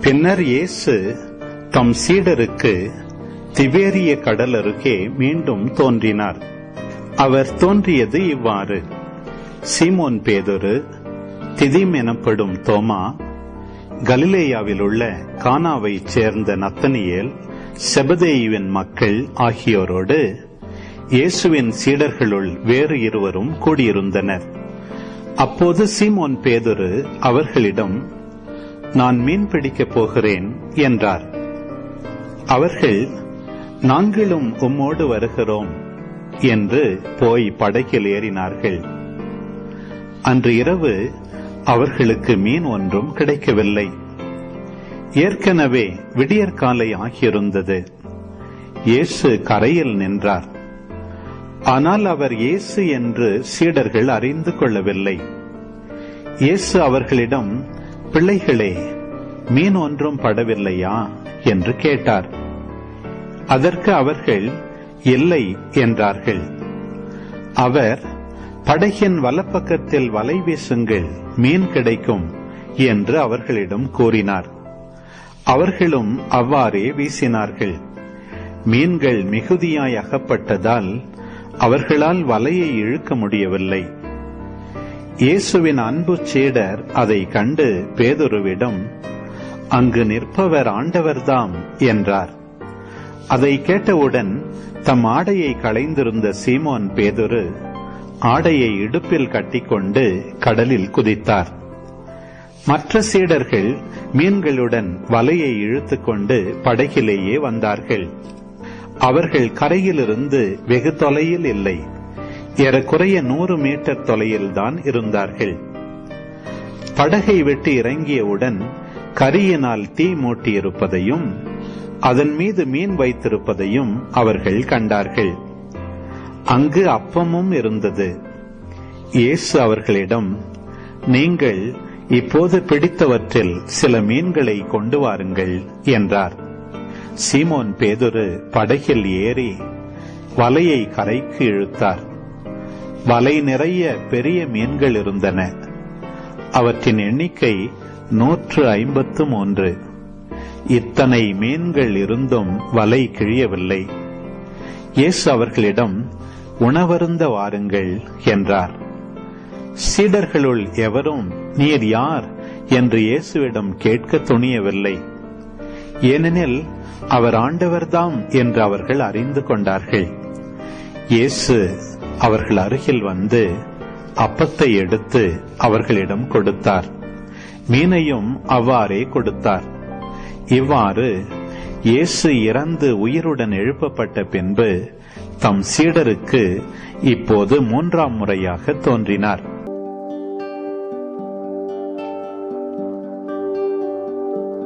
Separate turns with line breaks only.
பின்னர் இயேசு தம் சீடருக்கு திபேரிய கடல் அருகே மீண்டும் தோன்றினார். அவர் தோன்றியது இவ்வாறு: சீமோன் பேதுரு, திதிம் எனப்படும் தோமா, கலிலேயாவில் உள்ள கானாவைச் சேர்ந்த நத்தனியேல், செபதேயுவின் மக்கள் ஆகியோரோடு இயேசுவின் சீடர்களுள் வேறு இருவரும் கூடியிருந்தனர். அப்போது சீமோன் பேதுரு அவர்களிடம், நான் மீன் பிடிக்கப் போகிறேன் என்றார். அவர்கள், நாங்களும் உம்மோடு வருகிறோம் என்று போய் படகில் ஏறினார்கள். அன்று இரவு அவர்களுக்கு மீன் ஒன்றும் கிடைக்கவில்லை. ஏற்கனவே விடியற்காலை ஆகியிருந்தது. இயேசு கரையில் நின்றார். ஆனால் அவர் இயேசு என்று சீடர்கள் அறிந்து கொள்ளவில்லை. இயேசு அவர்களிடம், பிள்ளைகளே, மீன் ஒன்றும் படவில்லையா என்று கேட்டார். அதற்கு அவர்கள், இல்லை என்றார்கள். அவர், படகின் வலப்பக்கத்தில் வலை வீசுங்கள், மீன் கிடைக்கும் என்று அவர்களிடம் கூறினார். அவர்களும் அவ்வாறே வீசினார்கள். மீன்கள் மிகுதியாய் அகப்பட்டதால் அவர்களால் வலையை இழுக்க முடியவில்லை. இயேசுவின் அன்பு சீடர் அதை கண்டு பேதுருவிடம், அங்கு நிற்பவர் ஆண்டவர்தாம் என்றார். அதை கேட்டவுடன் தம் ஆடையை களைந்திருந்த சீமோன் பேதுரு ஆடையை இடுப்பில் கட்டிக்கொண்டு கடலில் குதித்தார். மற்ற சீடர்கள் மீன்களுடன் வலையை இழுத்துக்கொண்டு படகிலேயே வந்தார்கள். அவர்கள் கரையிலிருந்து வெகு தொலையில் இல்லை, ஏறக்குறைய 100 மீட்டர் தொலையில்தான் இருந்தார்கள். படகை விட்டு இறங்கியவுடன் கரியினால் தீ மூட்டியிருப்பதையும் அதன் மீது மீன் வைத்திருப்பதையும் அவர்கள் கண்டார்கள். அங்கு அப்பமும் இருந்தது. இயேசு அவர்களிடம், நீங்கள் இப்போது பிடித்தவற்றில் சில மீன்களை கொண்டு வாருங்கள் என்றார். சீமோன் பேதுரு படகில் ஏறி வலையை கரைக்கு இழுத்தார். வலை நிறைய பெரிய மீன்கள் இருந்தன. அவற்றின் எண்ணிக்கை 153. இத்தனை மீன்கள் இருந்தும் வலை கிழியவில்லை. இயேசு அவர்களிடம், உணவருந்த வாருங்கள் என்றார். சீடர்களுள் எவரும், நீர் யார் என்று இயேசுவிடம் கேட்க துணியவில்லை. ஏனெனில் அவர் ஆண்டவர்தாம் என்று அவர்கள் அறிந்து கொண்டார்கள். இயேசு அவர்கள் அருகில் வந்து அப்பத்தை எடுத்து அவர்களிடம் கொடுத்தார். மீனையும் அவ்வாறே கொடுத்தார். இவ்வாறு இயேசு இறந்து உயிருடன் எழுப்பப்பட்ட பின்பு தம் சீடருக்கு இப்போது 3ஆம் முறையாக தோன்றினார்.